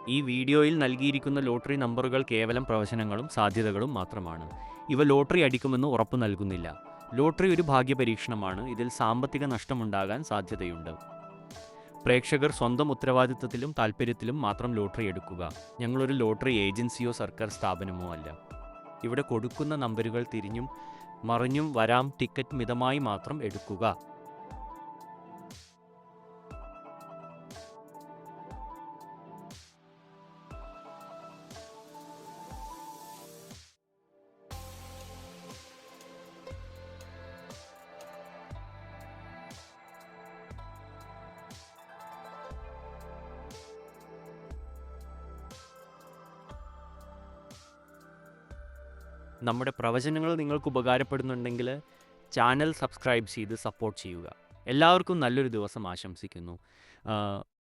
ഈ വീഡിയോയിൽ നൽകിയിരിക്കുന്ന ലോട്ടറി നമ്പറുകൾ കേവലം പ്രവചനങ്ങളും സാധ്യതകളും മാത്രമാണ്. ഇവ ലോട്ടറി അടിക്കുമെന്ന് ഉറപ്പു നൽകുന്നില്ല. ലോട്ടറി ഒരു ഭാഗ്യപരീക്ഷണമാണ്. ഇതിൽ സാമ്പത്തിക നഷ്ടമുണ്ടാകാൻ സാധ്യതയുണ്ട്. പ്രേക്ഷകർ സ്വന്തം ഉത്തരവാദിത്തത്തിലും താൽപ്പര്യത്തിലും മാത്രം ലോട്ടറി എടുക്കുക. ഞങ്ങളൊരു ലോട്ടറി ഏജൻസിയോ സർക്കാർ സ്ഥാപനമോ അല്ല. ഇവിടെ കൊടുക്കുന്ന നമ്പരുകൾ തിരിഞ്ഞും മറിഞ്ഞും വരാം. ടിക്കറ്റ് മിതമായി മാത്രം എടുക്കുക. നമ്മുടെ പ്രവചനങ്ങൾ നിങ്ങൾക്ക് ഉപകാരപ്പെടുന്നുണ്ടെങ്കിൽ ചാനൽ സബ്സ്ക്രൈബ് ചെയ്ത് സപ്പോർട്ട് ചെയ്യുക. എല്ലാവർക്കും നല്ലൊരു ദിവസം ആശംസിക്കുന്നു.